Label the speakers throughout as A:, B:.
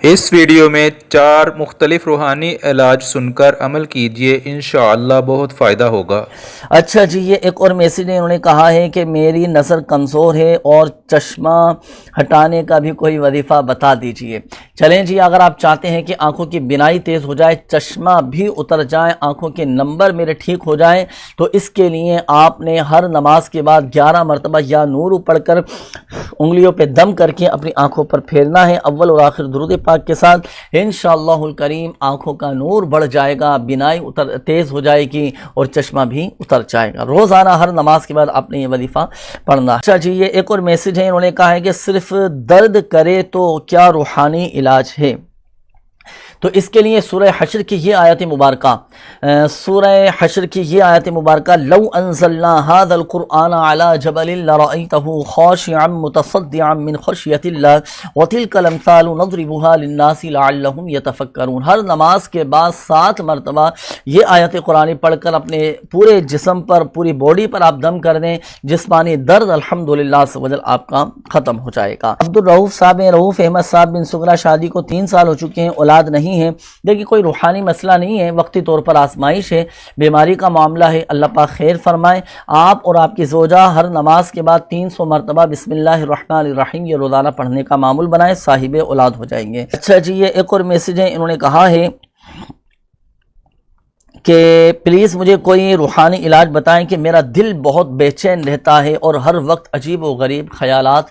A: اس video میں 4 مختلف روحانی علاج سن کر عمل کیجئے، انشاءاللہ بہت فائدہ ہوگا۔
B: اچھا جی، یہ ایک اور میسیج ہے، انہوں نے کہا ہے کہ میری نظر کمزور ہے اور چشمہ ہٹانے کا بھی کوئی وظیفہ بتا دیجئے۔ چلیں جی، اگر آپ چاہتے ہیں کہ آنکھوں کی بینائی تیز ہو جائے، چشمہ بھی اتر جائے، آنکھوں کے نمبر میرے ٹھیک ہو جائیں، تو اس کے لیے آپ نے ہر نماز کے بعد 11 مرتبہ یا نور پڑھ کر انگلیوں پہ دم کر کے اپنی آنکھوں پر پھیرنا ہے اول اور آخر درود پاک کے ساتھ۔ انشاءاللہ الکریم آنکھوں کا نور بڑھ جائے گا، بینائی تیز ہو جائے گی اور چشمہ بھی اتر جائے گا۔ روزانہ ہر نماز کے بعد آپ نے یہ وظیفہ پڑھنا ہے۔ اچھا جی، یہ ایک اور میسیج ہے، انہوں نے کہا ہے کہ صرف درد کرے تو کیا روحانی علاج ہے؟ تو اس کے لیے سورہ حشر کی یہ آیت مبارکہ لو انزلنا هذا القرآن على جبل لرأيته خاشعا متصدعا من خشیۃ اللہ وتلك الامثال نضربها للناس لعلهم يتفکرون۔ ہر نماز کے بعد 7 مرتبہ یہ آیت قرآن پڑھ کر اپنے پورے جسم پر، پوری باڈی پر آپ دم کر دیں، جسمانی درد الحمدللہ سوجل آپ کا ختم ہو جائے گا۔ عبدالرؤوف صاحب رؤوف احمد صاحب بن سغرا، شادی کو 3 سال ہو چکے ہیں، اولاد نہیں ہے۔ دیکھیں کوئی روحانی مسئلہ نہیں ہے، وقتی طور پر آزمائش ہے، بیماری کا معاملہ ہے، اللہ پاک خیر فرمائے۔ آپ اور آپ کی زوجہ ہر نماز کے بعد 300 مرتبہ بسم اللہ الرحمن الرحیم یہ روزانہ پڑھنے کا معمول بنائیں، صاحب اولاد ہو جائیں گے۔ اچھا جی، یہ ایک اور میسیج ہے، انہوں نے کہا ہے کہ پلیز مجھے کوئی روحانی علاج بتائیں کہ میرا دل بہت بے چین رہتا ہے اور ہر وقت عجیب و غریب خیالات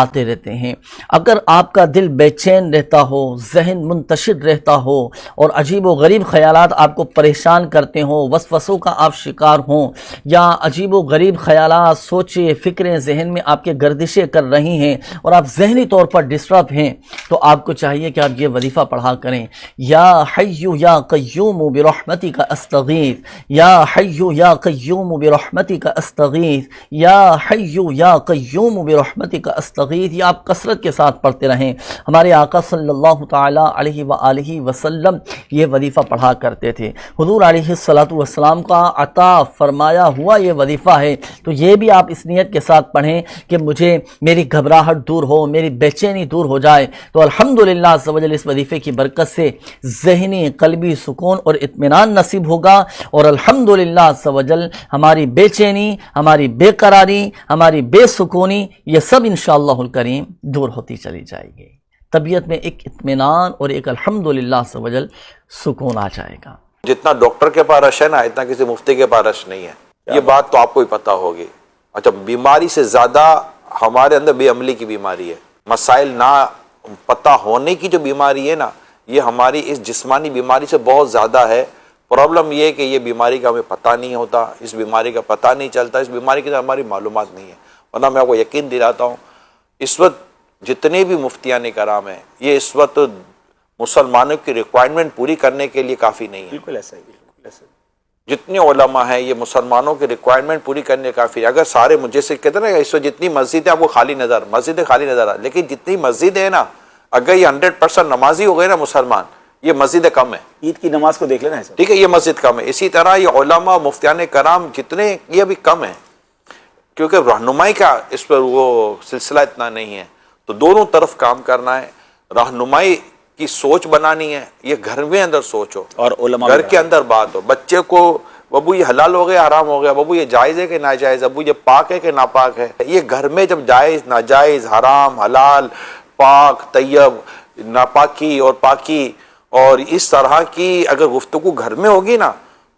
B: آتے رہتے ہیں۔ اگر آپ کا دل بے چین رہتا ہو، ذہن منتشر رہتا ہو اور عجیب و غریب خیالات آپ کو پریشان کرتے ہوں، وسوسوں کا آپ شکار ہوں، یا عجیب و غریب خیالات، سوچیں، فکریں ذہن میں آپ کے گردشیں کر رہی ہیں اور آپ ذہنی طور پر ڈسٹرب ہیں، تو آپ کو چاہیے کہ آپ یہ وظیفہ پڑھا کریں، یا حی یا قیوم برحمتک استغیث، یا حی یا قیوم برحمتک استغیث، یا حی یا قیوم برحمتک استغیث۔ یہ آپ کثرت کے ساتھ پڑھتے رہیں۔ ہمارے آقا صلی اللہ تعالی علیہ وآلہ وسلم یہ وظیفہ پڑھا کرتے تھے۔ حضور علیہ السلام کا عطا فرمایا ہوا یہ وظیفہ ہے، تو یہ بھی آپ اس نیت کے ساتھ پڑھیں کہ مجھے میری گھبراہٹ دور ہو، میری بے چینی دور ہو جائے، تو الحمدللہ عز و جل اس وظیفے کی برکت سے ذہنی قلبی سکون اور اطمینان نصیب ہوگا، اور الحمدللہ عز و جل ہماری بے چینی، ہماری بے قراری، ہماری بے سکونی یہ سب انشاءاللہ الکریم دور ہوتی چلی جائے گی۔ طبیعت میں ایک اطمینان اور ایک الحمدللہ عز و جل سکون آ جائے گا۔
C: جتنا ڈاکٹر کے پاس رش ہے نا، اتنا کسی مفتی کے پاس رش نہیں ہے، یہ بات تو آپ کو ہی پتہ ہوگی۔ اچھا، بیماری سے زیادہ ہمارے اندر بے عملی کی بیماری ہے، مسائل نہ پتہ ہونے کی جو بیماری ہے نا، یہ ہماری اس جسمانی بیماری سے بہت زیادہ ہے۔ پرابلم یہ ہے کہ یہ بیماری کا ہمیں پتہ نہیں ہوتا، اس بیماری کا پتہ نہیں چلتا، اس بیماری کی ہماری معلومات نہیں ہے۔ ورنہ میں آپ کو یقین دلاتا ہوں، اس وقت جتنے بھی مفتیان کرام ہیں، یہ اس وقت مسلمانوں کی ریکوائرمنٹ پوری کرنے کے لیے کافی نہیں ہے۔
D: بالکل ایسا ہی، بالکل ایسا ہی۔
C: جتنے علماء ہیں یہ مسلمانوں کی ریکوائرمنٹ پوری کرنے کافی ہے۔ اگر سارے مجھے سے کہتے ہیں نا، اس وقت جتنی مسجدیں آپ کو مسجدیں خالی نظر لیکن جتنی مسجدیں ہیں نا، اگر یہ 100% نمازی ہو گئے نا مسلمان، یہ مسجدیں کم ہیں۔
D: عید کی نماز کو دیکھ لینا ہے،
C: ٹھیک ہے، یہ مسجد کم ہے۔ اسی طرح یہ علماء مفتیان کرام جتنے، یہ ابھی کم ہیں، کیونکہ رہنمائی کا اس پر وہ سلسلہ اتنا نہیں ہے۔ تو دونوں طرف کام کرنا ہے، رہنمائی کی سوچ بنانی ہے، یہ گھر میں اندر سوچ ہو
D: اور علماء
C: گھر کے اندر بات ہو۔ بچے کو بابو یہ حلال ہو گیا، حرام ہو گیا، بابو یہ جائز ہے کہ ناجائز، ابو یہ پاک ہے کہ ناپاک ہے، یہ گھر میں جب جائز ناجائز، حرام حلال، پاک طیب، ناپاکی اور پاکی اور اس طرح کی اگر گفتگو گھر میں ہوگی نا،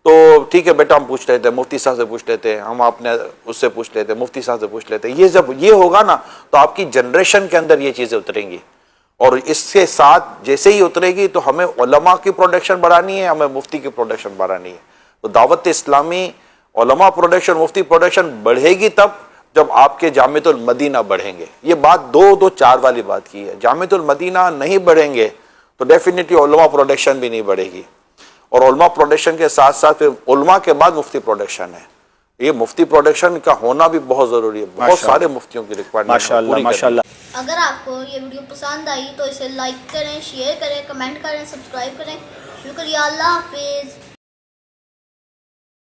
C: تو ٹھیک ہے بیٹا ہم پوچھ لیتے ہیں، مفتی صاحب سے پوچھ لیتے ہیں، ہم اپنے اس سے پوچھ لیتے ہیں، مفتی صاحب سے پوچھ لیتے ہیں۔ یہ جب یہ ہوگا نا، تو آپ کی جنریشن کے اندر یہ چیزیں اتریں گی، اور اس کے ساتھ جیسے ہی اترے گی تو ہمیں علماء کی پروڈکشن بڑھانی ہے، ہمیں مفتی کی پروڈکشن بڑھانی ہے۔ تو دعوت اسلامی علماء پروڈکشن، مفتی پروڈکشن بڑھے گی تب جب آپ کے جامعۃ المدینہ بڑھیں گے۔ یہ بات 2-2-4 والی بات کی ہے۔ جامعۃ المدینہ نہیں بڑھیں گے تو ڈیفینیٹلی علماء پروڈکشن بھی نہیں بڑھے گی، اور علماء پروڈکشن کے ساتھ ساتھ پھر علماء کے بعد مفتی پروڈکشن ہے۔ یہ مفتی پروڈکشن کا ہونا بھی بہت ضروری ہے، بہت سارے مفتیوں کی ریکوائرمنٹ پوری کرنی ہے۔
E: اگر آپ کو یہ ویڈیو پسند آئی تو اسے لائک کریں، شیئر کریں، کمنٹ کریں، سبسکرائب کریں۔ شکریہ، اللہ حافظ۔